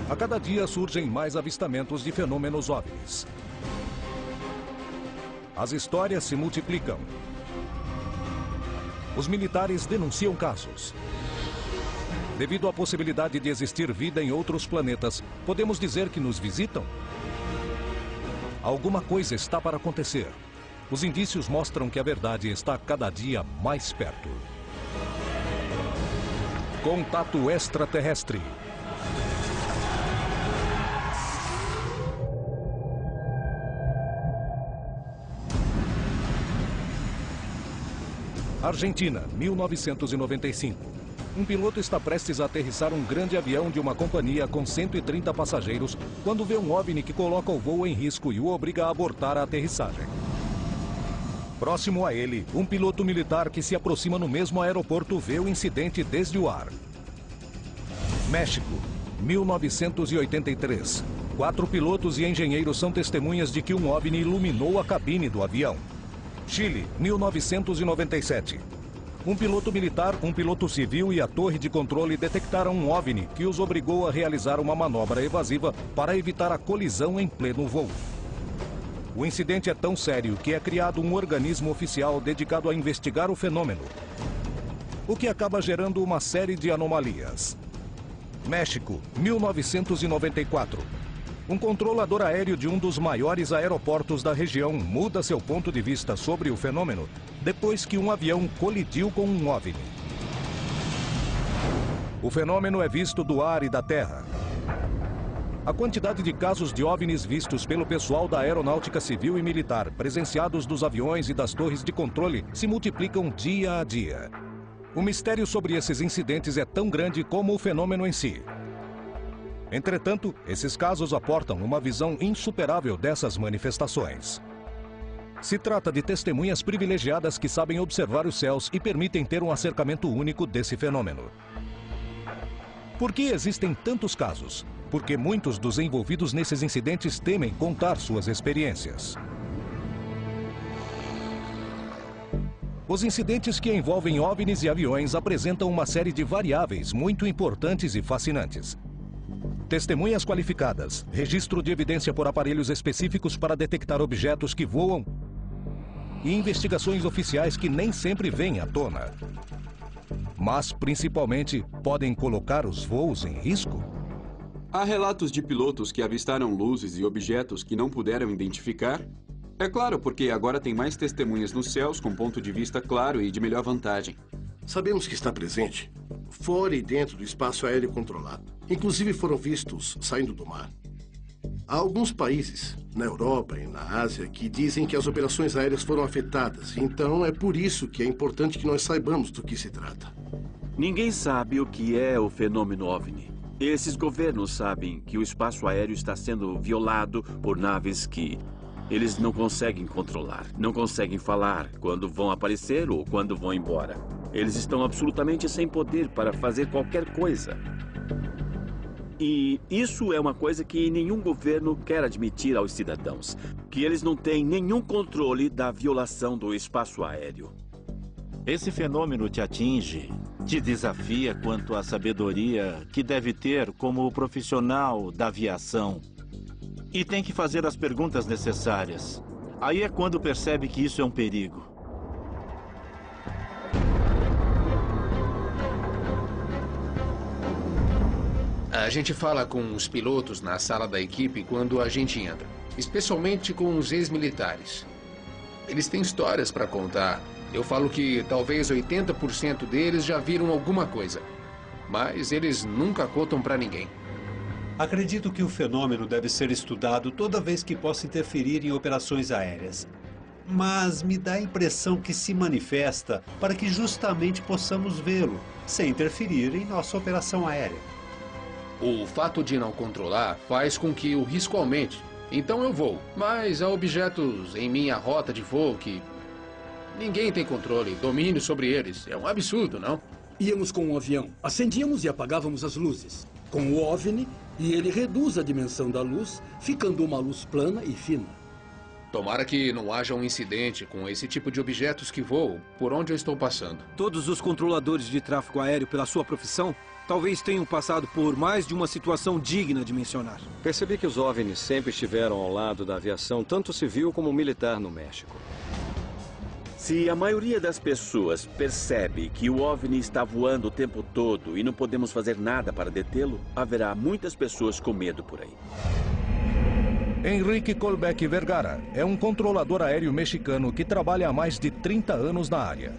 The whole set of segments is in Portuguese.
A cada dia surgem mais avistamentos de fenômenos OVNIs. As histórias se multiplicam. Os militares denunciam casos. Devido à possibilidade de existir vida em outros planetas, podemos dizer que nos visitam? Alguma coisa está para acontecer. Os indícios mostram que a verdade está cada dia mais perto. Contato extraterrestre. Argentina, 1995. Um piloto está prestes a aterrissar um grande avião de uma companhia com 130 passageiros quando vê um OVNI que coloca o voo em risco e o obriga a abortar a aterrissagem. Próximo a ele, um piloto militar que se aproxima no mesmo aeroporto vê o incidente desde o ar. México, 1983. 4 pilotos e engenheiros são testemunhas de que um OVNI iluminou a cabine do avião. Chile, 1997. Um piloto militar, um piloto civil e a torre de controle detectaram um OVNI que os obrigou a realizar uma manobra evasiva para evitar a colisão em pleno voo. O incidente é tão sério que é criado um organismo oficial dedicado a investigar o fenômeno, o que acaba gerando uma série de anomalias. México, 1994. Um controlador aéreo de um dos maiores aeroportos da região muda seu ponto de vista sobre o fenômeno depois que um avião colidiu com um OVNI. O fenômeno é visto do ar e da terra. A quantidade de casos de OVNIs vistos pelo pessoal da aeronáutica civil e militar, presenciados dos aviões e das torres de controle, se multiplicam dia a dia. O mistério sobre esses incidentes é tão grande como o fenômeno em si. Entretanto, esses casos aportam uma visão insuperável dessas manifestações. Se trata de testemunhas privilegiadas que sabem observar os céus e permitem ter um acercamento único desse fenômeno. Por que existem tantos casos? Porque muitos dos envolvidos nesses incidentes temem contar suas experiências. Os incidentes que envolvem OVNIs e aviões apresentam uma série de variáveis muito importantes e fascinantes. Testemunhas qualificadas, registro de evidência por aparelhos específicos para detectar objetos que voam e investigações oficiais que nem sempre vêm à tona. Mas, principalmente, podem colocar os voos em risco? Há relatos de pilotos que avistaram luzes e objetos que não puderam identificar. É claro, porque agora tem mais testemunhas nos céus com ponto de vista claro e de melhor vantagem. Sabemos que está presente fora e dentro do espaço aéreo controlado. Inclusive foram vistos saindo do mar. Há alguns países, na Europa e na Ásia, que dizem que as operações aéreas foram afetadas. Então é por isso que é importante que nós saibamos do que se trata. Ninguém sabe o que é o fenômeno OVNI. Esses governos sabem que o espaço aéreo está sendo violado por naves que eles não conseguem controlar, não conseguem falar quando vão aparecer ou quando vão embora. Eles estão absolutamente sem poder para fazer qualquer coisa. E isso é uma coisa que nenhum governo quer admitir aos cidadãos, que eles não têm nenhum controle da violação do espaço aéreo. Esse fenômeno te atinge, te desafia quanto à sabedoria que deve ter como profissional da aviação. E tem que fazer as perguntas necessárias. Aí é quando percebe que isso é um perigo. A gente fala com os pilotos na sala da equipe quando a gente entra, especialmente com os ex-militares. Eles têm histórias para contar. Eu falo que talvez 80% deles já viram alguma coisa, mas eles nunca contam para ninguém. Acredito que o fenômeno deve ser estudado toda vez que possa interferir em operações aéreas. Mas me dá a impressão que se manifesta para que justamente possamos vê-lo, sem interferir em nossa operação aérea. O fato de não controlar faz com que o risco aumente. Então eu vou, mas há objetos em minha rota de voo que ninguém tem controle, domínio sobre eles. É um absurdo, não? Íamos com um avião, acendíamos e apagávamos as luzes. Com o OVNI, e ele reduz a dimensão da luz, ficando uma luz plana e fina. Tomara que não haja um incidente com esse tipo de objetos que voam por onde eu estou passando. Todos os controladores de tráfego aéreo, pela sua profissão, Talvez tenham passado por mais de uma situação digna de mencionar. Percebi que os OVNIs sempre estiveram ao lado da aviação, tanto civil como militar no México. Se a maioria das pessoas percebe que o OVNI está voando o tempo todo e não podemos fazer nada para detê-lo, haverá muitas pessoas com medo por aí. Enrique Colbeck Vergara é um controlador aéreo mexicano que trabalha há mais de 30 anos na área.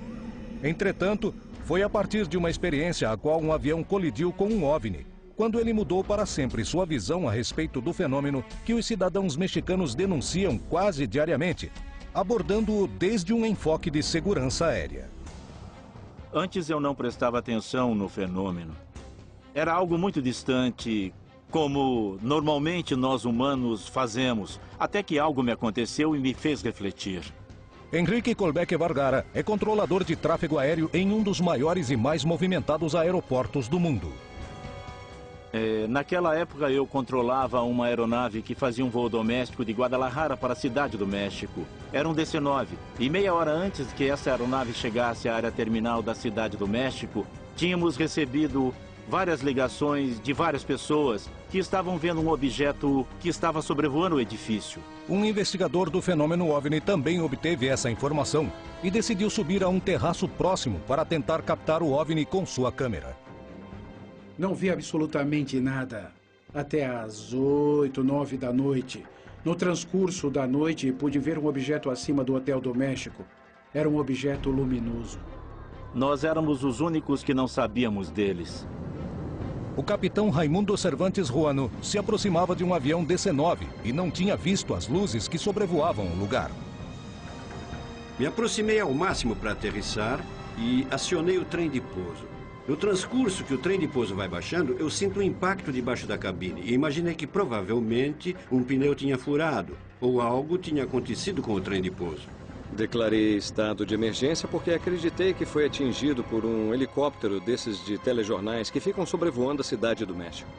Entretanto, foi a partir de uma experiência a qual um avião colidiu com um OVNI, quando ele mudou para sempre sua visão a respeito do fenômeno que os cidadãos mexicanos denunciam quase diariamente, abordando-o desde um enfoque de segurança aérea. Antes eu não prestava atenção no fenômeno. Era algo muito distante, como normalmente nós humanos fazemos, até que algo me aconteceu e me fez refletir. Enrique Colbeck Vergara é controlador de tráfego aéreo em um dos maiores e mais movimentados aeroportos do mundo. Naquela época eu controlava uma aeronave que fazia um voo doméstico de Guadalajara para a cidade do México. Era um DC-9. E meia hora antes que essa aeronave chegasse à área terminal da cidade do México, tínhamos recebido várias ligações de várias pessoas que estavam vendo um objeto que estava sobrevoando o edifício. Um investigador do fenômeno OVNI também obteve essa informação e decidiu subir a um terraço próximo para tentar captar o OVNI com sua câmera. Não vi absolutamente nada até às 8, 9 da noite. No transcurso da noite, pude ver um objeto acima do Hotel do México. Era um objeto luminoso. Nós éramos os únicos que não sabíamos deles. O capitão Raimundo Cervantes Ruano se aproximava de um avião DC-9 e não tinha visto as luzes que sobrevoavam o lugar. Me aproximei ao máximo para aterrissar e acionei o trem de pouso. No transcurso que o trem de pouso vai baixando, eu sinto um impacto debaixo da cabine e imaginei que provavelmente um pneu tinha furado ou algo tinha acontecido com o trem de pouso. Declarei estado de emergência porque acreditei que foi atingido por um helicóptero desses de telejornais que ficam sobrevoando a cidade do México.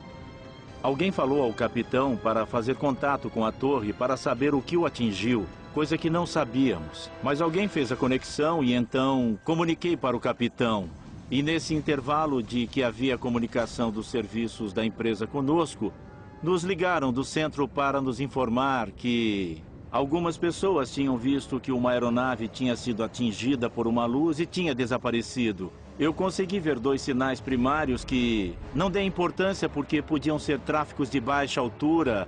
Alguém falou ao capitão para fazer contato com a torre para saber o que o atingiu, coisa que não sabíamos. Mas alguém fez a conexão e então comuniquei para o capitão. E nesse intervalo de que havia comunicação dos serviços da empresa conosco, nos ligaram do centro para nos informar que algumas pessoas tinham visto que uma aeronave tinha sido atingida por uma luz e tinha desaparecido. Eu consegui ver 2 sinais primários que não dei importância porque podiam ser tráficos de baixa altura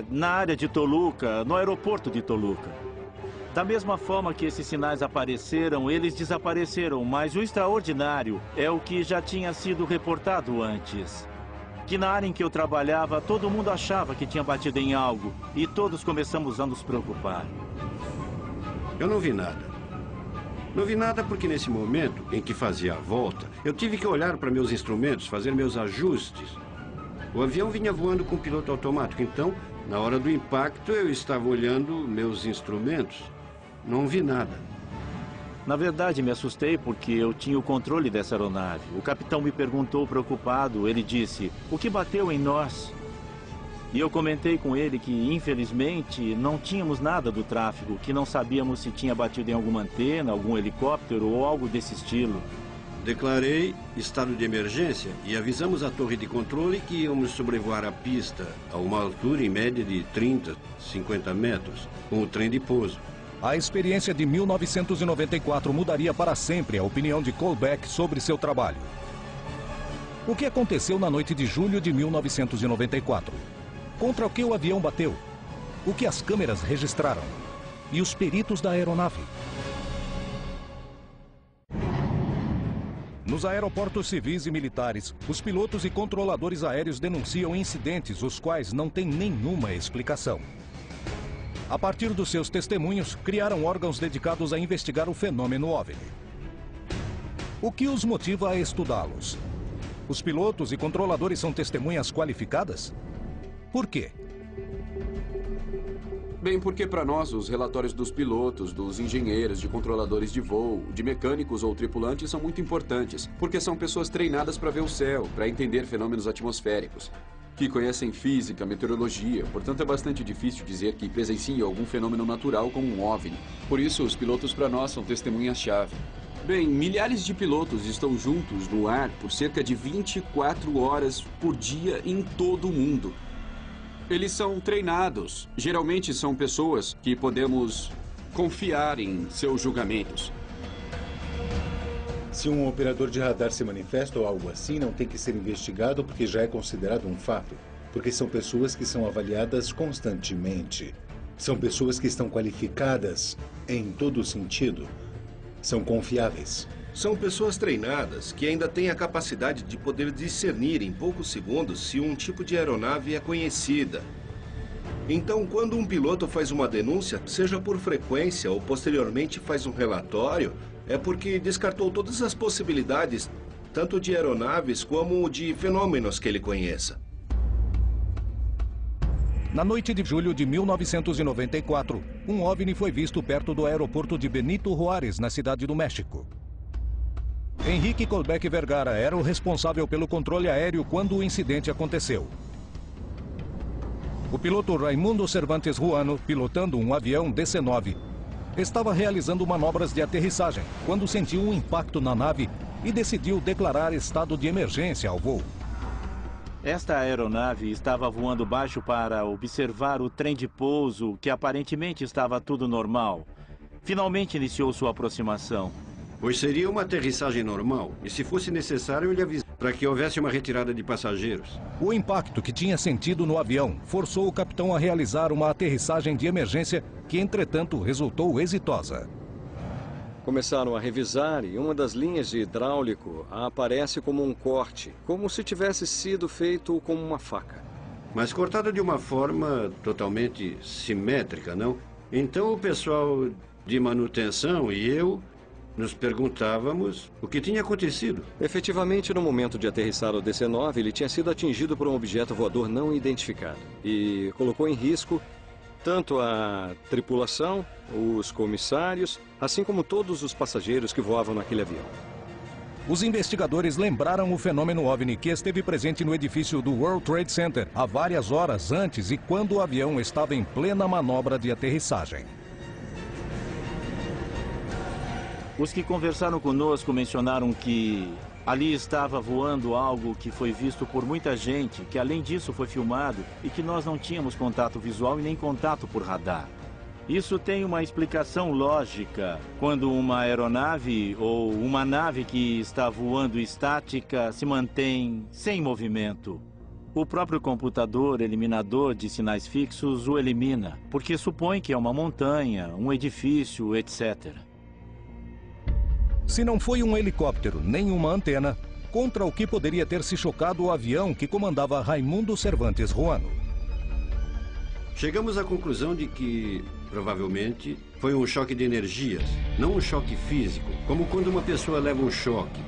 na área de Toluca, no aeroporto de Toluca. Da mesma forma que esses sinais apareceram, eles desapareceram, mas o extraordinário é o que já tinha sido reportado antes. Que na área em que eu trabalhava, todo mundo achava que tinha batido em algo e todos começamos a nos preocupar. Eu não vi nada. Não vi nada porque nesse momento em que fazia a volta, eu tive que olhar para meus instrumentos, fazer meus ajustes. O avião vinha voando com piloto automático, então, na hora do impacto, eu estava olhando meus instrumentos. Não vi nada. Na verdade, me assustei porque eu tinha o controle dessa aeronave. O capitão me perguntou preocupado. Ele disse, o que bateu em nós? E eu comentei com ele que, infelizmente, não tínhamos nada do tráfego, que não sabíamos se tinha batido em alguma antena, algum helicóptero ou algo desse estilo. Declarei estado de emergência e avisamos a torre de controle que íamos sobrevoar a pista a uma altura em média de 30, 50 metros, com o trem de pouso. A experiência de 1994 mudaria para sempre a opinião de Colbeck sobre seu trabalho. O que aconteceu na noite de julho de 1994? Contra o que o avião bateu? O que as câmeras registraram? E os peritos da aeronave? Nos aeroportos civis e militares, os pilotos e controladores aéreos denunciam incidentes os quais não têm nenhuma explicação. A partir dos seus testemunhos, criaram órgãos dedicados a investigar o fenômeno OVNI. O que os motiva a estudá-los? Os pilotos e controladores são testemunhas qualificadas? Por quê? Bem, porque para nós, os relatórios dos pilotos, dos engenheiros, de controladores de voo, de mecânicos ou tripulantes são muito importantes, porque são pessoas treinadas para ver o céu, para entender fenômenos atmosféricos, que conhecem física, meteorologia, portanto é bastante difícil dizer que presenciam algum fenômeno natural como um OVNI. Por isso, os pilotos para nós são testemunhas-chave. Bem, milhares de pilotos estão juntos no ar por cerca de 24 horas por dia em todo o mundo. Eles são treinados. Geralmente são pessoas que podemos confiar em seus julgamentos. Se um operador de radar se manifesta ou algo assim, não tem que ser investigado porque já é considerado um fato. Porque são pessoas que são avaliadas constantemente. São pessoas que estão qualificadas em todo sentido. São confiáveis. São pessoas treinadas que ainda têm a capacidade de poder discernir em poucos segundos se um tipo de aeronave é conhecida. Então, quando um piloto faz uma denúncia, seja por frequência ou posteriormente faz um relatório, é porque descartou todas as possibilidades, tanto de aeronaves como de fenômenos que ele conheça. Na noite de julho de 1994, um OVNI foi visto perto do aeroporto de Benito Juárez, na cidade do México. Henrique Colbeck Vergara era o responsável pelo controle aéreo quando o incidente aconteceu. O piloto Raimundo Cervantes Ruano, pilotando um avião DC-9, estava realizando manobras de aterrissagem quando sentiu um impacto na nave e decidiu declarar estado de emergência ao voo. Esta aeronave estava voando baixo para observar o trem de pouso, que aparentemente estava tudo normal. Finalmente iniciou sua aproximação. Pois seria uma aterrissagem normal, e se fosse necessário, ele avisou para que houvesse uma retirada de passageiros. O impacto que tinha sentido no avião forçou o capitão a realizar uma aterrissagem de emergência que, entretanto, resultou exitosa. Começaram a revisar e uma das linhas de hidráulico aparece como um corte, como se tivesse sido feito com uma faca. Mas cortada de uma forma totalmente simétrica, não? Então o pessoal de manutenção e eu nos perguntávamos o que tinha acontecido. Efetivamente, no momento de aterrissar o DC-9, ele tinha sido atingido por um objeto voador não identificado e colocou em risco tanto a tripulação, os comissários, assim como todos os passageiros que voavam naquele avião. Os investigadores lembraram o fenômeno OVNI que esteve presente no edifício do World Trade Center há várias horas antes e quando o avião estava em plena manobra de aterrissagem. Os que conversaram conosco mencionaram que ali estava voando algo que foi visto por muita gente, que além disso foi filmado e que nós não tínhamos contato visual e nem contato por radar. Isso tem uma explicação lógica quando uma aeronave ou uma nave que está voando estática se mantém sem movimento. O próprio computador eliminador de sinais fixos o elimina, porque supõe que é uma montanha, um edifício, etc. Se não foi um helicóptero nem uma antena, contra o que poderia ter se chocado o avião que comandava Raimundo Cervantes Ruano. Chegamos à conclusão de que, provavelmente, foi um choque de energias, não um choque físico, como quando uma pessoa leva um choque.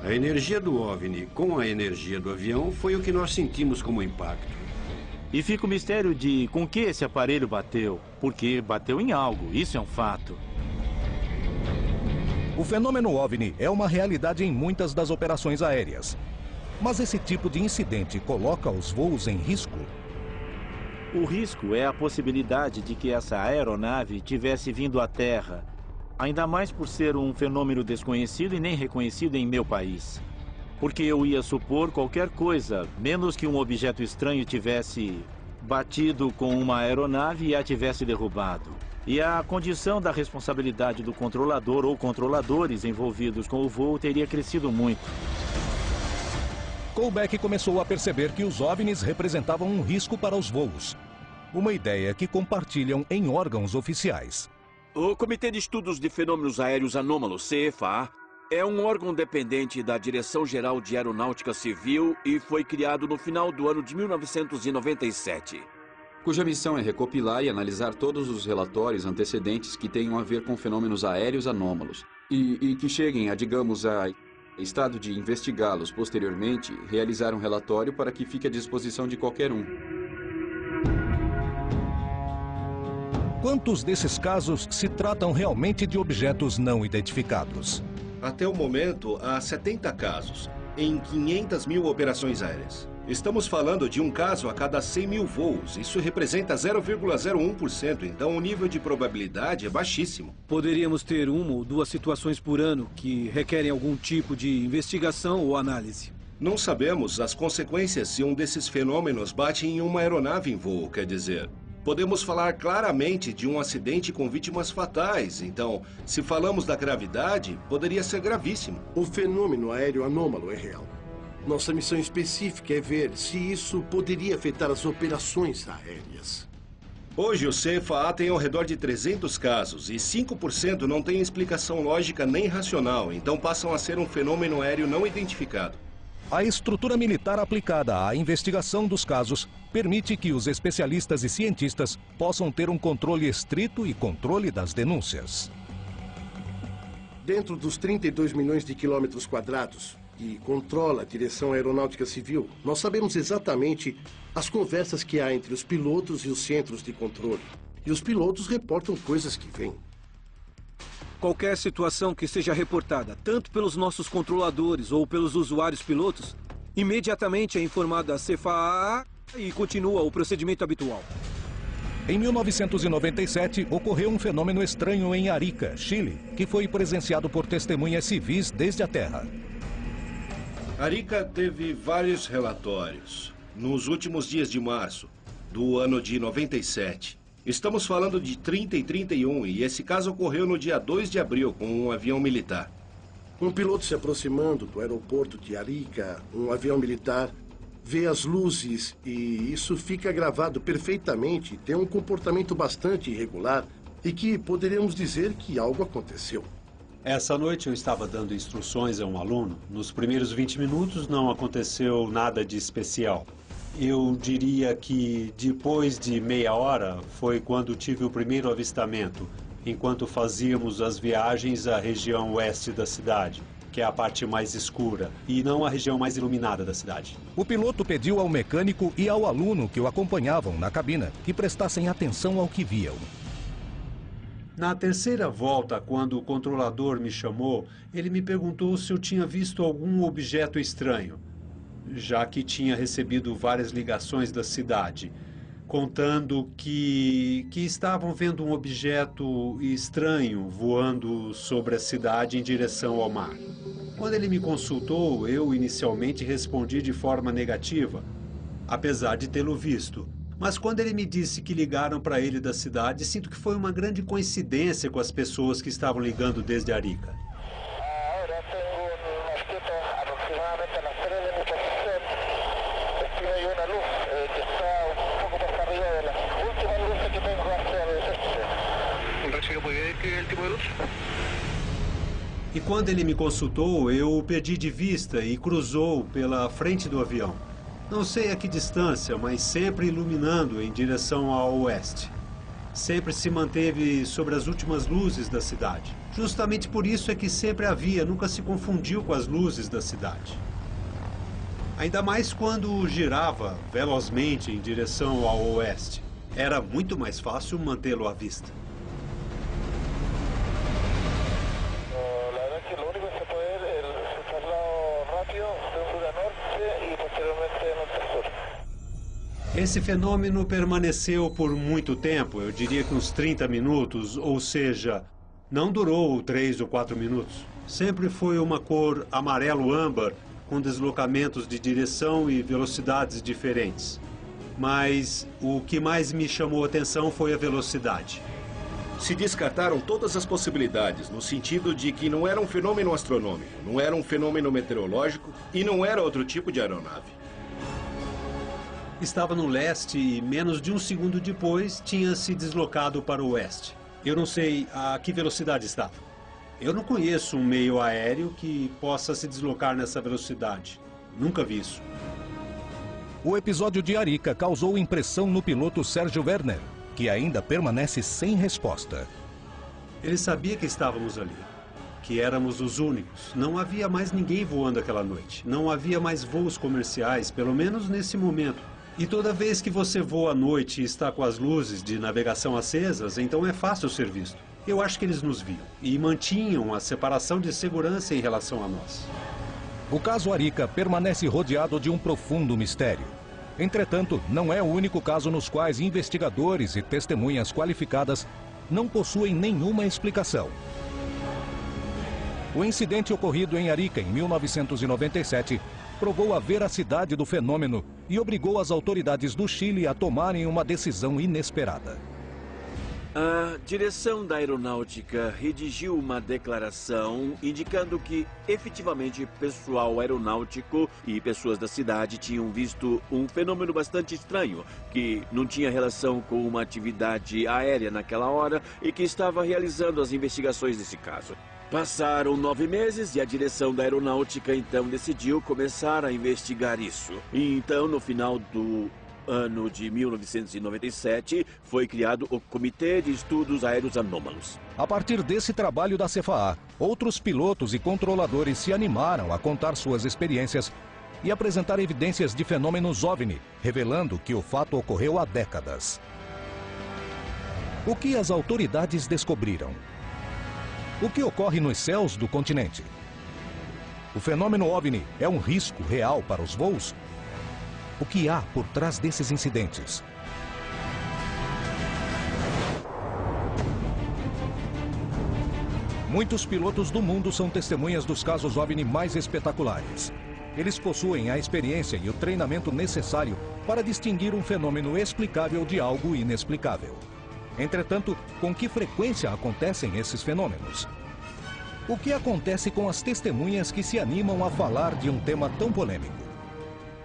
A energia do OVNI com a energia do avião foi o que nós sentimos como impacto. E fica o mistério de com que esse aparelho bateu, porque bateu em algo, isso é um fato. O fenômeno OVNI é uma realidade em muitas das operações aéreas. Mas esse tipo de incidente coloca os voos em risco? O risco é a possibilidade de que essa aeronave tivesse vindo à Terra, ainda mais por ser um fenômeno desconhecido e nem reconhecido em meu país. Porque eu ia supor qualquer coisa, menos que um objeto estranho tivesse batido com uma aeronave e a tivesse derrubado. E a condição da responsabilidade do controlador ou controladores envolvidos com o voo teria crescido muito. Colbeck começou a perceber que os OVNIs representavam um risco para os voos. Uma ideia que compartilham em órgãos oficiais. O Comitê de Estudos de Fenômenos Aéreos Anômalos, CFA, é um órgão dependente da Direção-Geral de Aeronáutica Civil e foi criado no final do ano de 1997. Cuja missão é recopilar e analisar todos os relatórios antecedentes que tenham a ver com fenômenos aéreos anômalos e que cheguem a, digamos, a estado de investigá-los posteriormente, realizar um relatório para que fique à disposição de qualquer um. Quantos desses casos se tratam realmente de objetos não identificados? Até o momento, há 70 casos. em 500 mil operações aéreas. Estamos falando de um caso a cada 100 mil voos. Isso representa 0,01%, então o nível de probabilidade é baixíssimo. Poderíamos ter uma ou duas situações por ano que requerem algum tipo de investigação ou análise. Não sabemos as consequências se um desses fenômenos bate em uma aeronave em voo, quer dizer. Podemos falar claramente de um acidente com vítimas fatais. Então, se falamos da gravidade, poderia ser gravíssimo. O fenômeno aéreo anômalo é real. Nossa missão específica é ver se isso poderia afetar as operações aéreas. Hoje, o CFAA tem ao redor de 300 casos e 5% não tem explicação lógica nem racional, então passam a ser um fenômeno aéreo não identificado. A estrutura militar aplicada à investigação dos casos permite que os especialistas e cientistas possam ter um controle estrito e controle das denúncias. Dentro dos 32 milhões de quilômetros quadrados que controla a direção aeronáutica civil, nós sabemos exatamente as conversas que há entre os pilotos e os centros de controle. E os pilotos reportam coisas que vêm. Qualquer situação que seja reportada, tanto pelos nossos controladores ou pelos usuários pilotos, imediatamente é informada à CFAA e continua o procedimento habitual. Em 1997, ocorreu um fenômeno estranho em Arica, Chile, que foi presenciado por testemunhas civis desde a Terra. Arica teve vários relatórios nos últimos dias de março do ano de 97. Estamos falando de 30 e 31 e esse caso ocorreu no dia 2 de abril com um avião militar. Um piloto se aproximando do aeroporto de Arica, um avião militar, vê as luzes e isso fica gravado perfeitamente. Tem um comportamento bastante irregular e que poderíamos dizer que algo aconteceu. Essa noite eu estava dando instruções a um aluno. Nos primeiros 20 minutos não aconteceu nada de especial. Eu diria que depois de meia hora foi quando tive o primeiro avistamento, enquanto fazíamos as viagens à região oeste da cidade, que é a parte mais escura, e não a região mais iluminada da cidade. O piloto pediu ao mecânico e ao aluno que o acompanhavam na cabina que prestassem atenção ao que viam. Na terceira volta, quando o controlador me chamou, ele me perguntou se eu tinha visto algum objeto estranho, já que tinha recebido várias ligações da cidade, contando que estavam vendo um objeto estranho voando sobre a cidade em direção ao mar. Quando ele me consultou, eu inicialmente respondi de forma negativa, apesar de tê-lo visto. Mas quando ele me disse que ligaram para ele da cidade, sinto que foi uma grande coincidência com as pessoas que estavam ligando desde Arica. E quando ele me consultou, eu o perdi de vista e cruzou pela frente do avião. Não sei a que distância, mas sempre iluminando em direção ao oeste. Sempre se manteve sobre as últimas luzes da cidade. Justamente por isso é que sempre havia, nunca se confundiu com as luzes da cidade. Ainda mais quando girava velozmente em direção ao oeste. Era muito mais fácil mantê-lo à vista. Esse fenômeno permaneceu por muito tempo, eu diria que uns 30 minutos, ou seja, não durou 3 ou 4 minutos. Sempre foi uma cor amarelo-âmbar, com deslocamentos de direção e velocidades diferentes. Mas o que mais me chamou a atenção foi a velocidade. Se descartaram todas as possibilidades, no sentido de que não era um fenômeno astronômico, não era um fenômeno meteorológico e não era outro tipo de aeronave. Estava no leste e menos de um segundo depois tinha se deslocado para o oeste. Eu não sei a que velocidade estava. Eu não conheço um meio aéreo que possa se deslocar nessa velocidade. Nunca vi isso. O episódio de Arica causou impressão no piloto Sérgio Werner, que ainda permanece sem resposta. Ele sabia que estávamos ali, que éramos os únicos. Não havia mais ninguém voando aquela noite. Não havia mais voos comerciais, pelo menos nesse momento. E toda vez que você voa à noite e está com as luzes de navegação acesas, então é fácil ser visto. Eu acho que eles nos viam e mantinham a separação de segurança em relação a nós. O caso Arica permanece rodeado de um profundo mistério. Entretanto, não é o único caso nos quais investigadores e testemunhas qualificadas não possuem nenhuma explicação. O incidente ocorrido em Arica em 1997 provou a veracidade do fenômeno e obrigou as autoridades do Chile a tomarem uma decisão inesperada. A direção da aeronáutica redigiu uma declaração indicando que, efetivamente, pessoal aeronáutico e pessoas da cidade tinham visto um fenômeno bastante estranho, que não tinha relação com uma atividade aérea naquela hora e que estava realizando as investigações desse caso. Passaram 9 meses e a direção da aeronáutica então decidiu começar a investigar isso. E então, no final do ano de 1997, foi criado o Comitê de Estudos Aéreos Anômalos. A partir desse trabalho da CFAA, outros pilotos e controladores se animaram a contar suas experiências e apresentar evidências de fenômenos OVNI, revelando que o fato ocorreu há décadas. O que as autoridades descobriram? O que ocorre nos céus do continente? O fenômeno OVNI é um risco real para os voos? O que há por trás desses incidentes? Muitos pilotos do mundo são testemunhas dos casos OVNI mais espetaculares. Eles possuem a experiência e o treinamento necessário para distinguir um fenômeno explicável de algo inexplicável. Entretanto, com que frequência acontecem esses fenômenos? O que acontece com as testemunhas que se animam a falar de um tema tão polêmico?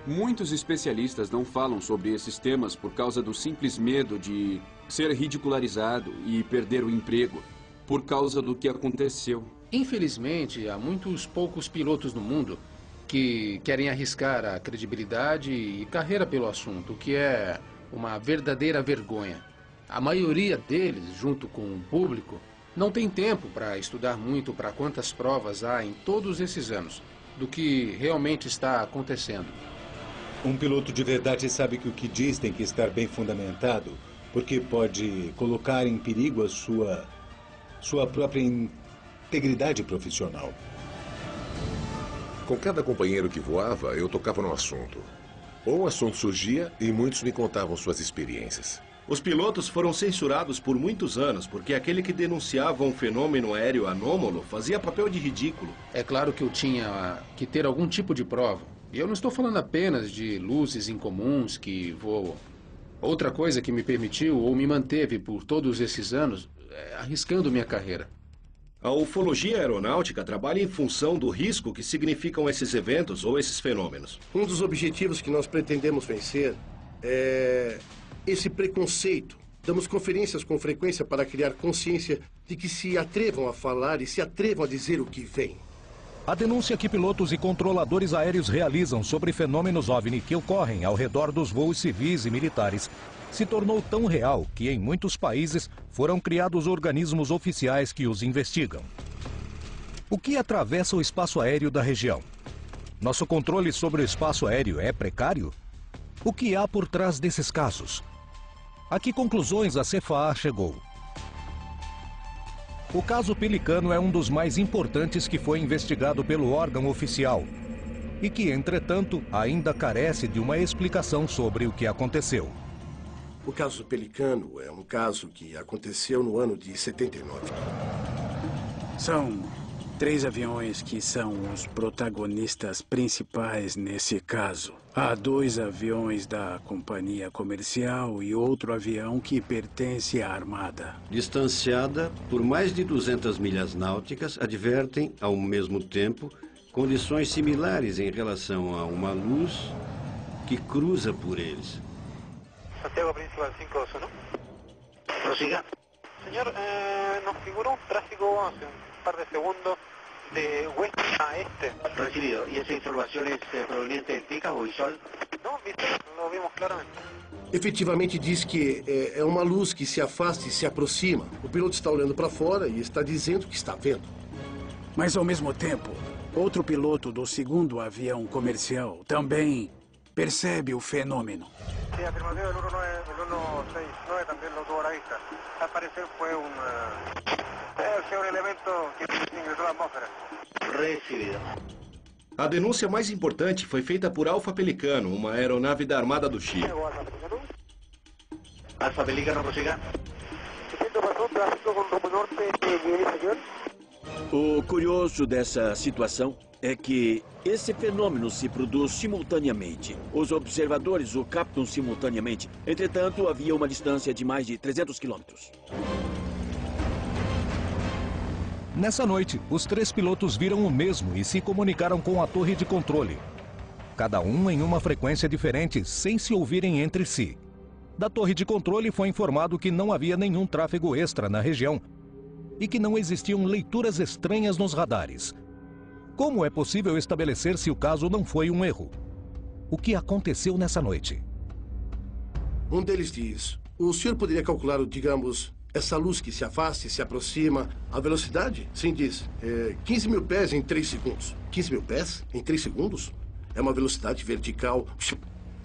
Muitos especialistas não falam sobre esses temas por causa do simples medo de ser ridicularizado e perder o emprego, por causa do que aconteceu. Infelizmente, há muitos poucos pilotos no mundo que querem arriscar a credibilidade e carreira pelo assunto, o que é uma verdadeira vergonha. A maioria deles, junto com o público, não tem tempo para estudar muito para quantas provas há em todos esses anos do que realmente está acontecendo. Um piloto de verdade sabe que o que diz tem que estar bem fundamentado, porque pode colocar em perigo a sua própria integridade profissional. Com cada companheiro que voava, eu tocava no assunto. Ou o assunto surgia e muitos me contavam suas experiências. Os pilotos foram censurados por muitos anos, porque aquele que denunciava um fenômeno aéreo anômalo fazia papel de ridículo. É claro que eu tinha que ter algum tipo de prova. E eu não estou falando apenas de luzes incomuns que voam. Outra coisa que me permitiu ou me manteve por todos esses anos arriscando minha carreira. A ufologia aeronáutica trabalha em função do risco que significam esses eventos ou esses fenômenos. Um dos objetivos que nós pretendemos vencer é esse preconceito. Damos conferências com frequência para criar consciência de que se atrevam a falar e se atrevam a dizer o que vem. A denúncia que pilotos e controladores aéreos realizam sobre fenômenos OVNI que ocorrem ao redor dos voos civis e militares se tornou tão real que em muitos países foram criados organismos oficiais que os investigam. O que atravessa o espaço aéreo da região? Nosso controle sobre o espaço aéreo é precário? O que há por trás desses casos? A que conclusões a CFAA chegou? O caso Pelicano é um dos mais importantes que foi investigado pelo órgão oficial e que, entretanto, ainda carece de uma explicação sobre o que aconteceu. O caso Pelicano é um caso que aconteceu no ano de 79. São 3 aviões que são os protagonistas principais nesse caso. Há 2 aviões da companhia comercial e outro avião que pertence à Armada. Distanciada por mais de 200 milhas náuticas, advertem, ao mesmo tempo, condições similares em relação a uma luz que cruza por eles. Santiago Principal 521. Prosiga. Señor, nos figura un tráfigo hace un par de segundos de oeste a este. Recibido. ¿Y esa información es proveniente del Pica o Isol? No, viste, lo vimos claramente. Efetivamente diz que é uma luz que se afasta e se aproxima. O piloto está olhando para fora e está dizendo que está vendo. Mas, ao mesmo tempo, outro piloto do 2º avião comercial também percebe o fenômeno. Sí, afirmativo, el 169 también lo tuvo a la vista. Al parecer fue un elemento que ingresó a la atmósfera. Recibido. A denúncia mais importante foi feita por Alfa Pelicano, uma aeronave da Armada do Chile. Alfa Pelicano, prosiga. O curioso dessa situação é que esse fenômeno se produz simultaneamente. Os observadores o captam simultaneamente. Entretanto, havia uma distância de mais de 300 quilômetros. Nessa noite, os 3 pilotos viram o mesmo e se comunicaram com a torre de controle. Cada um em uma frequência diferente, sem se ouvirem entre si. Da torre de controle foi informado que não havia nenhum tráfego extra na região e que não existiam leituras estranhas nos radares. Como é possível estabelecer se o caso não foi um erro? O que aconteceu nessa noite? Um deles diz: o senhor poderia calcular, digamos, essa luz que se afasta e se aproxima, a velocidade? Sim, diz. 15 mil pés em 3 segundos. 15 mil pés em 3 segundos? É uma velocidade vertical.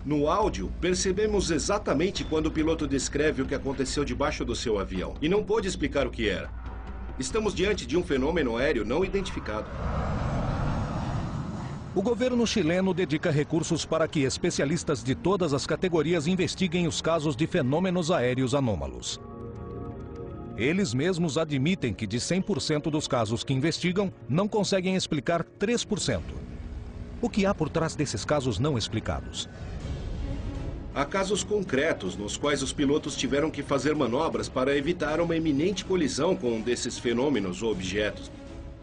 No áudio, percebemos exatamente quando o piloto descreve o que aconteceu debaixo do seu avião. E não pôde explicar o que era. Estamos diante de um fenômeno aéreo não identificado. O governo chileno dedica recursos para que especialistas de todas as categorias investiguem os casos de fenômenos aéreos anômalos. Eles mesmos admitem que de 100% dos casos que investigam, não conseguem explicar 3%. O que há por trás desses casos não explicados? Há casos concretos nos quais os pilotos tiveram que fazer manobras para evitar uma iminente colisão com um desses fenômenos ou objetos.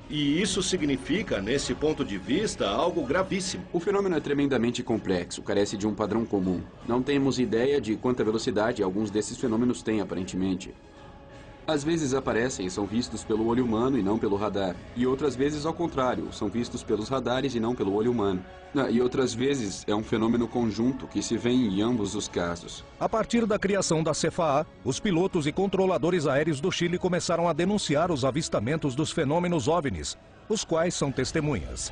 E isso significa, nesse ponto de vista, algo gravíssimo. O fenômeno é tremendamente complexo, carece de um padrão comum. Não temos ideia de quanta velocidade alguns desses fenômenos têm, aparentemente. Às vezes aparecem e são vistos pelo olho humano e não pelo radar. E outras vezes, ao contrário, são vistos pelos radares e não pelo olho humano. E outras vezes é um fenômeno conjunto que se vê em ambos os casos. A partir da criação da CFAA, os pilotos e controladores aéreos do Chile começaram a denunciar os avistamentos dos fenômenos OVNIs, os quais são testemunhas.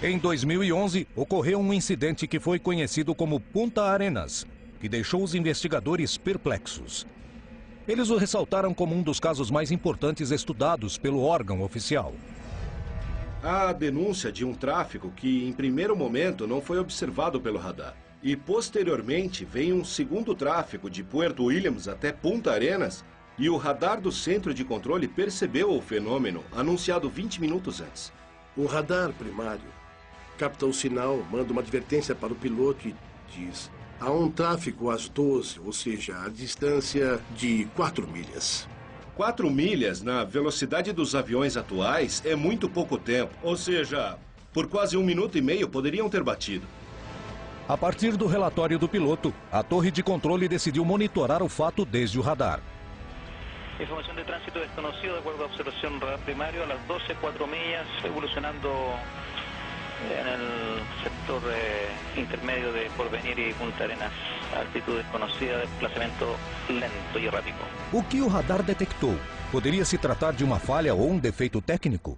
Em 2011, ocorreu um incidente que foi conhecido como Punta Arenas, que deixou os investigadores perplexos. Eles o ressaltaram como um dos casos mais importantes estudados pelo órgão oficial. Há a denúncia de um tráfego que, em primeiro momento, não foi observado pelo radar. E, posteriormente, veio um segundo tráfego de Puerto Williams até Punta Arenas e o radar do centro de controle percebeu o fenômeno, anunciado 20 minutos antes. O radar primário capta o sinal, manda uma advertência para o piloto e diz: há um tráfego às 12, ou seja, a distância de 4 milhas. 4 milhas na velocidade dos aviões atuais é muito pouco tempo. Ou seja, por quase 1 minuto e meio poderiam ter batido. A partir do relatório do piloto, a torre de controle decidiu monitorar o fato desde o radar. Informação de trânsito desconhecida, de acordo à observação radar primário, às 12, 4 milhas, evolucionando no setor intermédio de Porvenir e Punta Arenas, altitude desconhecida, desplazamento lento e errático. O que o radar detectou? Poderia se tratar de uma falha ou um defeito técnico?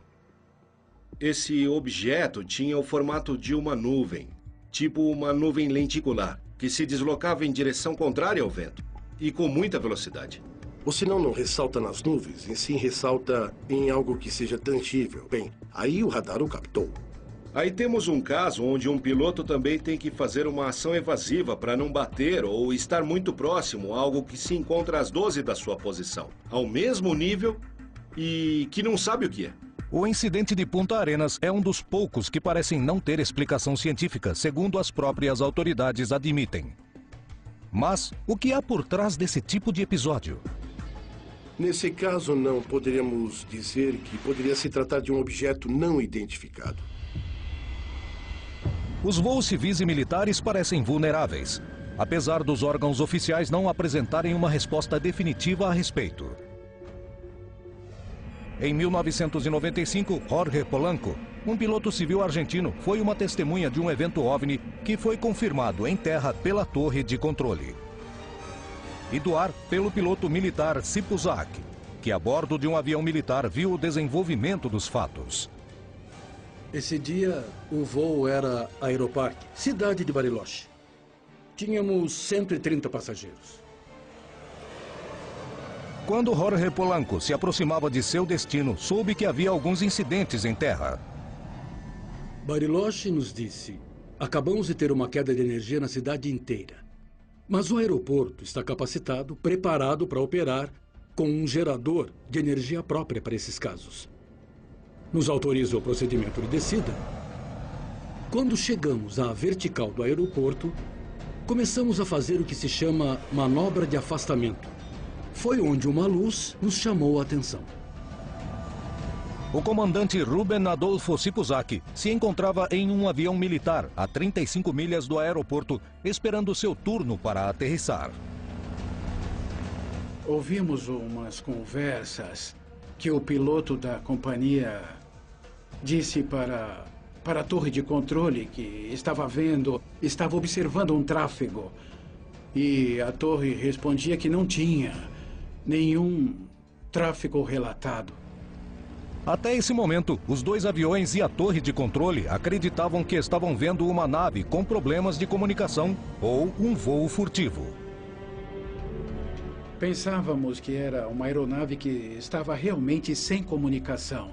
Esse objeto tinha o formato de uma nuvem, tipo uma nuvem lenticular, que se deslocava em direção contrária ao vento, e com muita velocidade. O sinal não ressalta nas nuvens, em si ressalta em algo que seja tangível. Bem, aí o radar o captou. Aí temos um caso onde um piloto também tem que fazer uma ação evasiva para não bater ou estar muito próximo a algo que se encontra às 12 da sua posição, ao mesmo nível e que não sabe o que é. O incidente de Punta Arenas é um dos poucos que parecem não ter explicação científica, segundo as próprias autoridades admitem. Mas o que há por trás desse tipo de episódio? Nesse caso, não poderíamos dizer que poderia se tratar de um objeto não identificado. Os voos civis e militares parecem vulneráveis, apesar dos órgãos oficiais não apresentarem uma resposta definitiva a respeito. Em 1995, Jorge Polanco, um piloto civil argentino, foi uma testemunha de um evento OVNI que foi confirmado em terra pela torre de controle. E do ar pelo piloto militar Sipuzak, que a bordo de um avião militar viu o desenvolvimento dos fatos. Esse dia, o voo era Aeroparque, cidade de Bariloche. Tínhamos 130 passageiros. Quando Jorge Polanco se aproximava de seu destino, soube que havia alguns incidentes em terra. Bariloche nos disse: acabamos de ter uma queda de energia na cidade inteira. Mas o aeroporto está capacitado, preparado para operar com um gerador de energia própria para esses casos. Nos autoriza o procedimento de descida. Quando chegamos à vertical do aeroporto, começamos a fazer o que se chama manobra de afastamento. Foi onde uma luz nos chamou a atenção. O comandante Ruben Adolfo Sipuzak se encontrava em um avião militar a 35 milhas do aeroporto, esperando seu turno para aterrissar. Ouvimos umas conversas que o piloto da companhia disse para a torre de controle que estava observando um tráfego. E a torre respondia que não tinha nenhum tráfego relatado. Até esse momento, os dois aviões e a torre de controle acreditavam que estavam vendo uma nave com problemas de comunicação ou um voo furtivo. Pensávamos que era uma aeronave que estava realmente sem comunicação.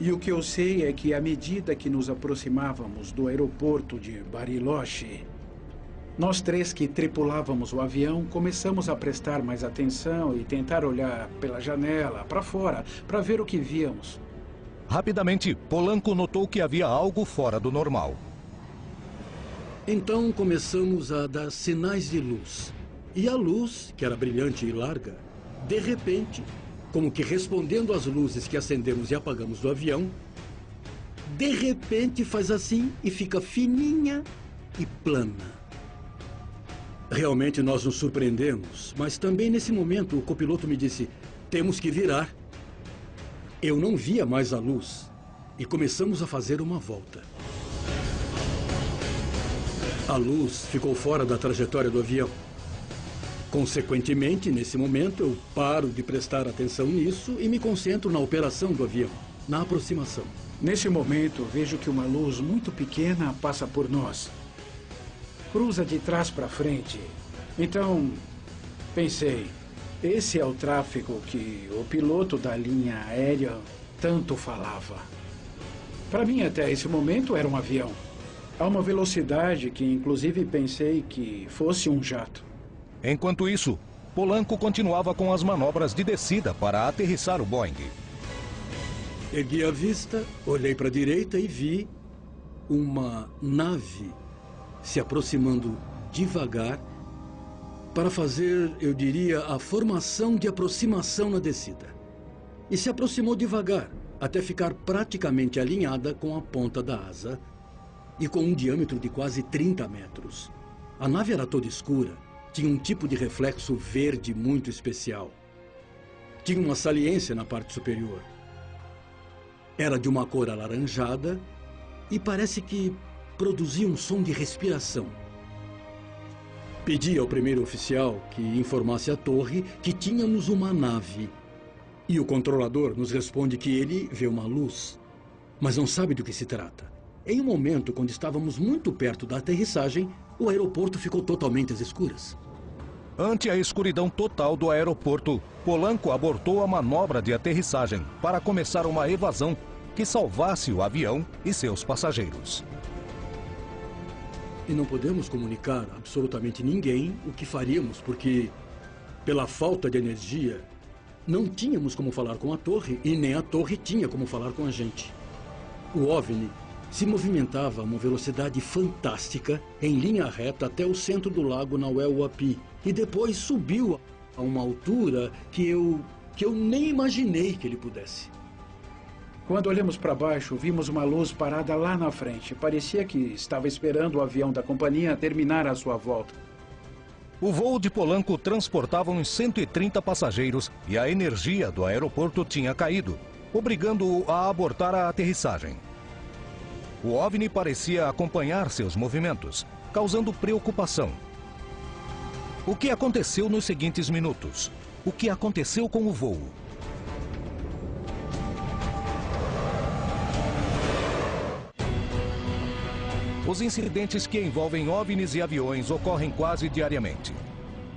E o que eu sei é que, à medida que nos aproximávamos do aeroporto de Bariloche, nós três que tripulávamos o avião começamos a prestar mais atenção e tentar olhar pela janela, para fora, para ver o que víamos. Rapidamente, Polanco notou que havia algo fora do normal. Então começamos a dar sinais de luz. E a luz, que era brilhante e larga, de repente, como que respondendo às luzes que acendemos e apagamos do avião, de repente faz assim e fica fininha e plana. Realmente nós nos surpreendemos, mas também nesse momento o copiloto me disse: temos que virar. Eu não via mais a luz e começamos a fazer uma volta. A luz ficou fora da trajetória do avião. Consequentemente, nesse momento, eu paro de prestar atenção nisso e me concentro na operação do avião, na aproximação. Nesse momento, vejo que uma luz muito pequena passa por nós. Cruza de trás para frente. Então, pensei, esse é o tráfego que o piloto da linha aérea tanto falava. Para mim, até esse momento, era um avião. A uma velocidade que, inclusive, pensei que fosse um jato. Enquanto isso, Polanco continuava com as manobras de descida para aterrissar o Boeing. Ergui a vista, olhei para a direita e vi uma nave se aproximando devagar para fazer, eu diria, a formação de aproximação na descida. E se aproximou devagar, até ficar praticamente alinhada com a ponta da asa e com um diâmetro de quase 30 metros. A nave era toda escura, tinha um tipo de reflexo verde muito especial. Tinha uma saliência na parte superior. Era de uma cor alaranjada e parece que produzia um som de respiração. Pedi ao primeiro oficial que informasse a torre que tínhamos uma nave. E o controlador nos responde que ele vê uma luz, mas não sabe do que se trata. Em um momento, quando estávamos muito perto da aterrissagem, o aeroporto ficou totalmente às escuras. Ante a escuridão total do aeroporto, Polanco abortou a manobra de aterrissagem para começar uma evasão que salvasse o avião e seus passageiros. E não podemos comunicar a absolutamente ninguém o que faríamos, porque, pela falta de energia, não tínhamos como falar com a torre e nem a torre tinha como falar com a gente. O OVNI se movimentava a uma velocidade fantástica, em linha reta até o centro do lago Nahuel Huapi, e depois subiu a uma altura que eu nem imaginei que ele pudesse. Quando olhamos para baixo, vimos uma luz parada lá na frente. Parecia que estava esperando o avião da companhia terminar a sua volta. O voo de Polanco transportava uns 130 passageiros e a energia do aeroporto tinha caído, obrigando-o a abortar a aterrissagem. O OVNI parecia acompanhar seus movimentos, causando preocupação. O que aconteceu nos seguintes minutos? O que aconteceu com o voo? Os incidentes que envolvem OVNIs e aviões ocorrem quase diariamente.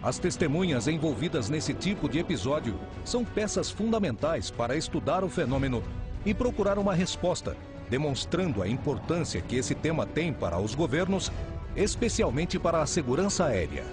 As testemunhas envolvidas nesse tipo de episódio são peças fundamentais para estudar o fenômeno e procurar uma resposta demonstrando a importância que esse tema tem para os governos, especialmente para a segurança aérea.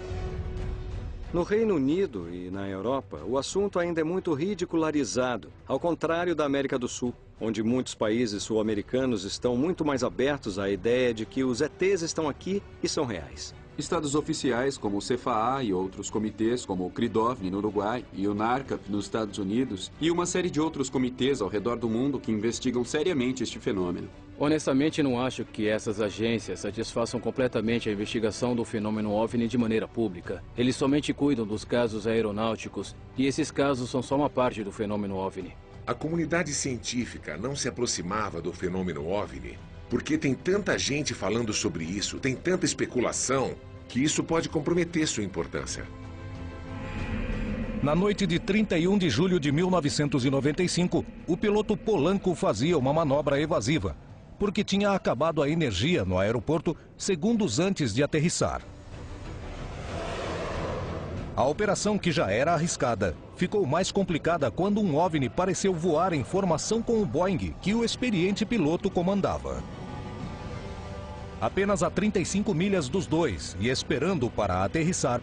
No Reino Unido e na Europa, o assunto ainda é muito ridicularizado, ao contrário da América do Sul, onde muitos países sul-americanos estão muito mais abertos à ideia de que os ETs estão aqui e são reais. Estados oficiais como o CFAA e outros comitês como o CRIDOVNI no Uruguai e o NARCAP nos Estados Unidos e uma série de outros comitês ao redor do mundo que investigam seriamente este fenômeno. Honestamente, não acho que essas agências satisfaçam completamente a investigação do fenômeno OVNI de maneira pública. Eles somente cuidam dos casos aeronáuticos e esses casos são só uma parte do fenômeno OVNI. A comunidade científica não se aproximava do fenômeno OVNI porque tem tanta gente falando sobre isso, tem tanta especulação, que isso pode comprometer sua importância. Na noite de 31 de julho de 1995, o piloto Polanco fazia uma manobra evasiva, porque tinha acabado a energia no aeroporto segundos antes de aterrissar. A operação, que já era arriscada, ficou mais complicada quando um OVNI pareceu voar em formação com o Boeing que o experiente piloto comandava. Apenas a 35 milhas dos dois e esperando para aterrissar,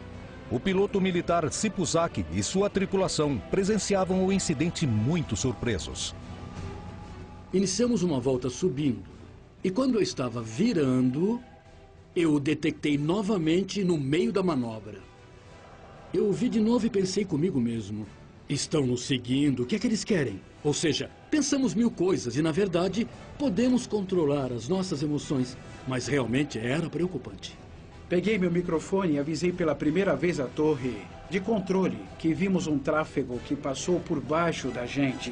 o piloto militar Sipuzaki e sua tripulação presenciavam o incidente muito surpresos. Iniciamos uma volta subindo e quando eu estava virando, eu o detectei novamente no meio da manobra. Eu o vi de novo e pensei comigo mesmo: estão nos seguindo, o que é que eles querem? Ou seja, pensamos mil coisas e, na verdade, podemos controlar as nossas emoções, mas realmente era preocupante. Peguei meu microfone e avisei pela primeira vez a torre de controle que vimos um tráfego que passou por baixo da gente.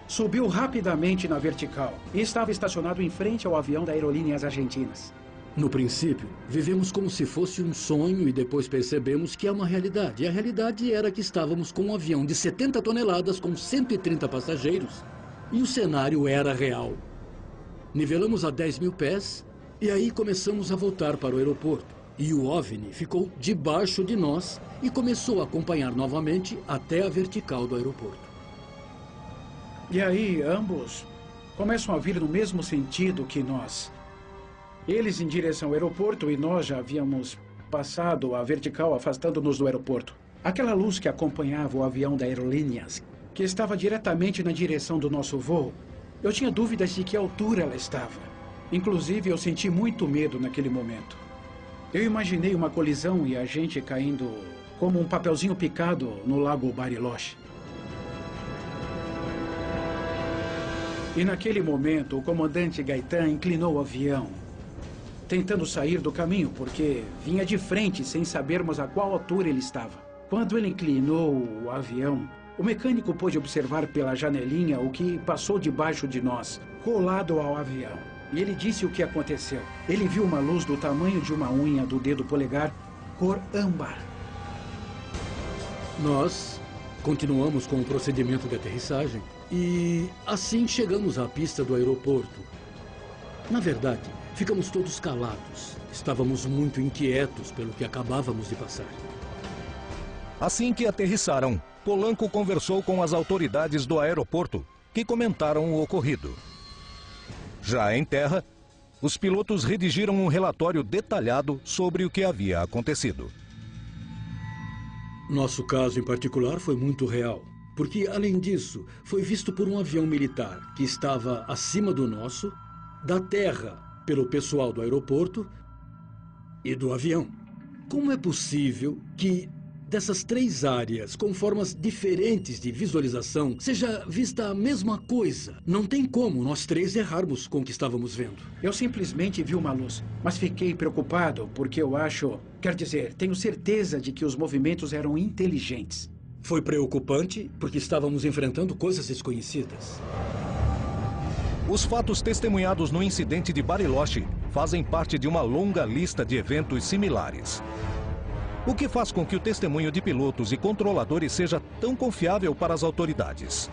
Subiu rapidamente na vertical e estava estacionado em frente ao avião da Aerolíneas Argentinas. No princípio, vivemos como se fosse um sonho e depois percebemos que é uma realidade. E a realidade era que estávamos com um avião de 70 toneladas com 130 passageiros e o cenário era real. Nivelamos a 10 mil pés e aí começamos a voltar para o aeroporto. E o OVNI ficou debaixo de nós e começou a acompanhar novamente até a vertical do aeroporto. E aí, ambos começam a vir no mesmo sentido que nós. Eles em direção ao aeroporto e nós já havíamos passado a vertical, afastando-nos do aeroporto. Aquela luz que acompanhava o avião da Aerolíneas, que estava diretamente na direção do nosso voo, eu tinha dúvidas de que altura ela estava. Inclusive, eu senti muito medo naquele momento. Eu imaginei uma colisão e a gente caindo como um papelzinho picado no lago Bariloche. E naquele momento, o comandante Gaetan inclinou o avião, tentando sair do caminho, porque vinha de frente sem sabermos a qual altura ele estava. Quando ele inclinou o avião, o mecânico pôde observar pela janelinha o que passou debaixo de nós, colado ao avião. E ele disse o que aconteceu. Ele viu uma luz do tamanho de uma unha do dedo polegar, cor âmbar. Nós continuamos com o procedimento de aterrissagem e assim chegamos à pista do aeroporto. Na verdade, ficamos todos calados. Estávamos muito inquietos pelo que acabávamos de passar. Assim que aterrissaram, Polanco conversou com as autoridades do aeroporto, que comentaram o ocorrido. Já em terra, os pilotos redigiram um relatório detalhado sobre o que havia acontecido. Nosso caso em particular foi muito real, porque, além disso, foi visto por um avião militar que estava acima do nosso, da terra pelo pessoal do aeroporto e do avião. Como é possível que dessas três áreas, com formas diferentes de visualização, seja vista a mesma coisa? Não tem como nós três errarmos com o que estávamos vendo. Eu simplesmente vi uma luz, mas fiquei preocupado porque eu acho... Quer dizer, tenho certeza de que os movimentos eram inteligentes. Foi preocupante porque estávamos enfrentando coisas desconhecidas. Os fatos testemunhados no incidente de Bariloche fazem parte de uma longa lista de eventos similares. O que faz com que o testemunho de pilotos e controladores seja tão confiável para as autoridades?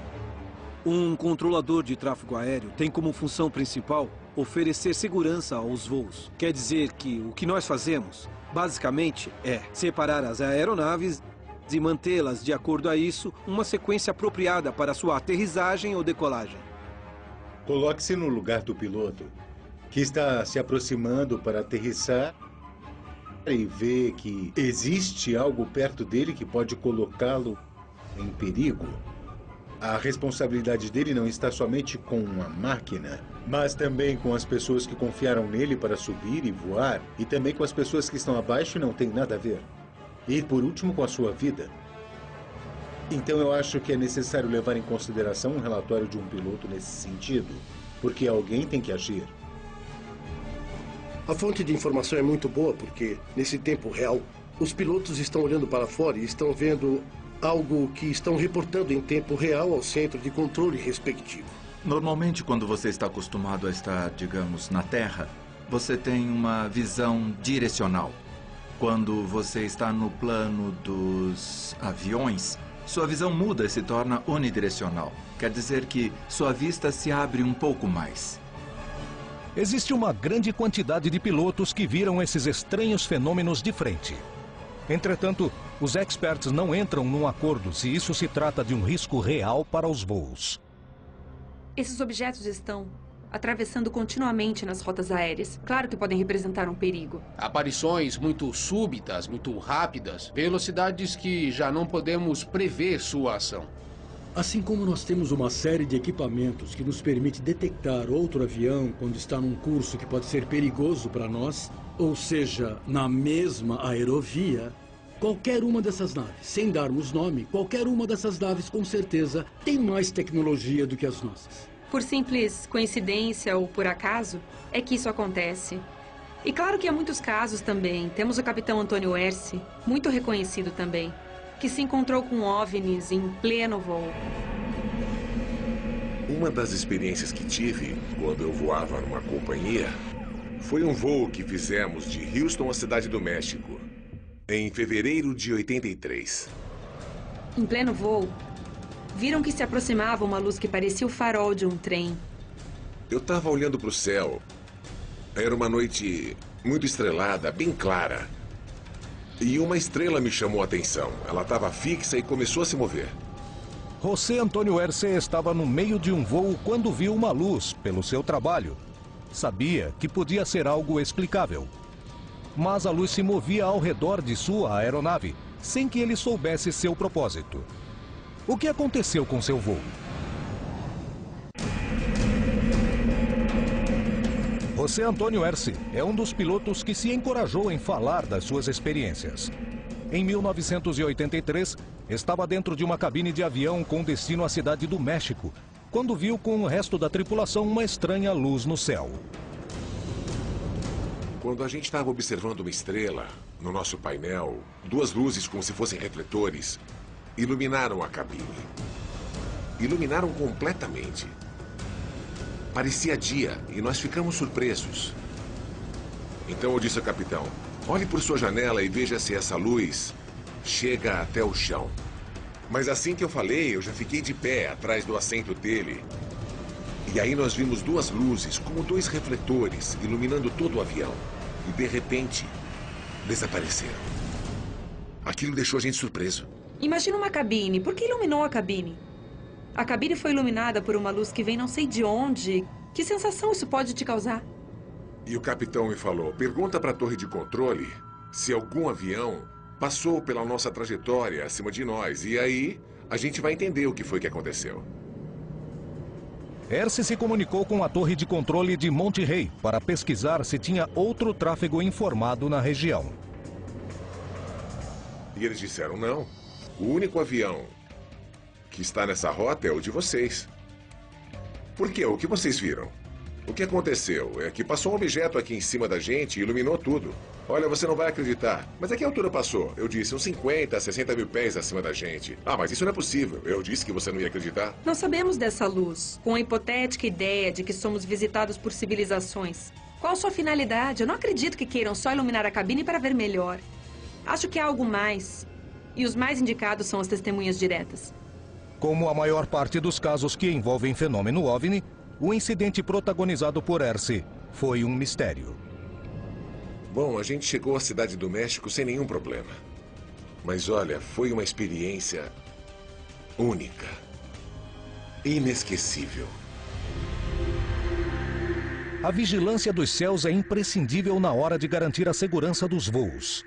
Um controlador de tráfego aéreo tem como função principal oferecer segurança aos voos. Quer dizer que o que nós fazemos, basicamente, é separar as aeronaves e mantê-las, de acordo a isso, uma sequência apropriada para sua aterrissagem ou decolagem. Coloque-se no lugar do piloto, que está se aproximando para aterrissar e vê que existe algo perto dele que pode colocá-lo em perigo. A responsabilidade dele não está somente com a máquina, mas também com as pessoas que confiaram nele para subir e voar, e também com as pessoas que estão abaixo e não tem nada a ver. E, por último, com a sua vida. Então, eu acho que é necessário levar em consideração um relatório de um piloto nesse sentido, porque alguém tem que agir. A fonte de informação é muito boa porque, nesse tempo real, os pilotos estão olhando para fora e estão vendo algo que estão reportando em tempo real ao centro de controle respectivo. Normalmente, quando você está acostumado a estar, digamos, na Terra, você tem uma visão direcional. Quando você está no plano dos aviões, sua visão muda e se torna unidirecional. Quer dizer que sua vista se abre um pouco mais. Existe uma grande quantidade de pilotos que viram esses estranhos fenômenos de frente. Entretanto, os experts não entram num acordo se isso se trata de um risco real para os voos. Esses objetos estão atravessando continuamente nas rotas aéreas. Claro que podem representar um perigo. Aparições muito súbitas, muito rápidas, velocidades que já não podemos prever sua ação. Assim como nós temos uma série de equipamentos que nos permite detectar outro avião quando está num curso que pode ser perigoso para nós, ou seja, na mesma aerovia, qualquer uma dessas naves, sem darmos nome, qualquer uma dessas naves com certeza tem mais tecnologia do que as nossas. Por simples coincidência ou por acaso, é que isso acontece. E claro que há muitos casos também. Temos o capitão Antônio Erce, muito reconhecido também, que se encontrou com OVNIs em pleno voo. Uma das experiências que tive quando eu voava numa companhia foi um voo que fizemos de Houston à Cidade do México, em fevereiro de 83. Em pleno voo, viram que se aproximava uma luz que parecia o farol de um trem. Eu estava olhando para o céu. Era uma noite muito estrelada, bem clara. E uma estrela me chamou a atenção. Ela estava fixa e começou a se mover. José Antônio Erce estava no meio de um voo quando viu uma luz pelo seu trabalho. Sabia que podia ser algo explicável. Mas a luz se movia ao redor de sua aeronave, sem que ele soubesse seu propósito. O que aconteceu com seu voo? José Antônio Erce é um dos pilotos que se encorajou em falar das suas experiências. Em 1983, estava dentro de uma cabine de avião com destino à Cidade do México, quando viu com o resto da tripulação uma estranha luz no céu. Quando a gente estava observando uma estrela, no nosso painel, duas luzes como se fossem refletores iluminaram a cabine. Iluminaram completamente. Parecia dia e nós ficamos surpresos. Então eu disse ao capitão, olhe por sua janela e veja se essa luz chega até o chão. Mas assim que eu falei, eu já fiquei de pé atrás do assento dele. E aí nós vimos duas luzes, como dois refletores, iluminando todo o avião. E de repente, desapareceram. Aquilo deixou a gente surpreso. Imagina uma cabine. Por que iluminou a cabine? A cabine foi iluminada por uma luz que vem não sei de onde. Que sensação isso pode te causar? E o capitão me falou, pergunta para a torre de controle se algum avião passou pela nossa trajetória acima de nós. E aí, a gente vai entender o que foi que aconteceu. Erce se comunicou com a torre de controle de Monte Rey para pesquisar se tinha outro tráfego informado na região. E eles disseram, não. O único avião que está nessa rota é o de vocês. Por quê? O que vocês viram? O que aconteceu é que passou um objeto aqui em cima da gente e iluminou tudo. Olha, você não vai acreditar. Mas a que altura passou? Eu disse, uns 50, 60 mil pés acima da gente. Ah, mas isso não é possível. Eu disse que você não ia acreditar. Não sabemos dessa luz, com a hipotética ideia de que somos visitados por civilizações. Qual a sua finalidade? Eu não acredito que queiram só iluminar a cabine para ver melhor. Acho que há algo mais. E os mais indicados são as testemunhas diretas. Como a maior parte dos casos que envolvem fenômeno OVNI, o incidente protagonizado por Erce foi um mistério. Bom, a gente chegou à Cidade do México sem nenhum problema. Mas olha, foi uma experiência única, inesquecível. A vigilância dos céus é imprescindível na hora de garantir a segurança dos voos.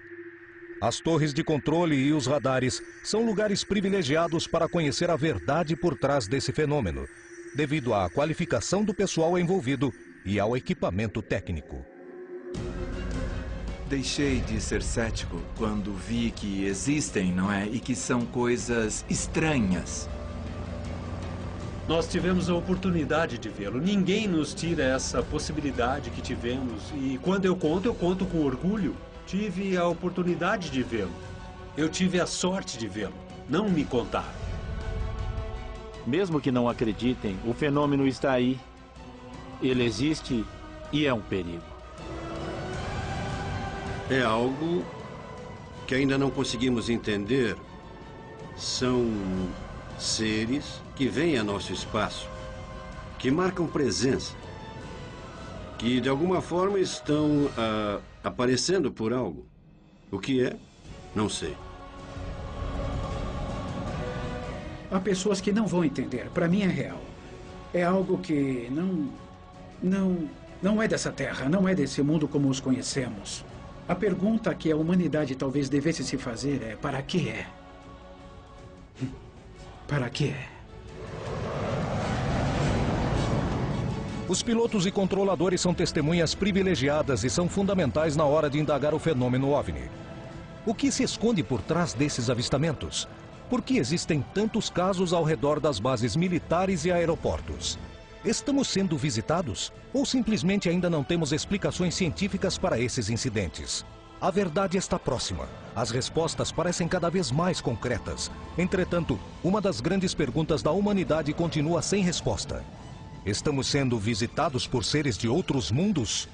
As torres de controle e os radares são lugares privilegiados para conhecer a verdade por trás desse fenômeno, devido à qualificação do pessoal envolvido e ao equipamento técnico. Deixei de ser cético quando vi que existem, não é? E que são coisas estranhas. Nós tivemos a oportunidade de vê-lo. Ninguém nos tira essa possibilidade que tivemos. E quando eu conto com orgulho. Tive a oportunidade de vê-lo. Eu tive a sorte de vê-lo. Não me contaram. Mesmo que não acreditem, o fenômeno está aí. Ele existe e é um perigo. É algo que ainda não conseguimos entender. São seres que vêm a nosso espaço, que marcam presença, que de alguma forma estão aparecendo por algo. O que é? Não sei. Há pessoas que não vão entender. Para mim é real. É algo que não é dessa terra, não é desse mundo como os conhecemos. A pergunta que a humanidade talvez devesse se fazer é: para que é? Para que é? Os pilotos e controladores são testemunhas privilegiadas e são fundamentais na hora de indagar o fenômeno OVNI. O que se esconde por trás desses avistamentos? Por que existem tantos casos ao redor das bases militares e aeroportos? Estamos sendo visitados? Ou simplesmente ainda não temos explicações científicas para esses incidentes? A verdade está próxima. As respostas parecem cada vez mais concretas. Entretanto, uma das grandes perguntas da humanidade continua sem resposta. Estamos sendo visitados por seres de outros mundos?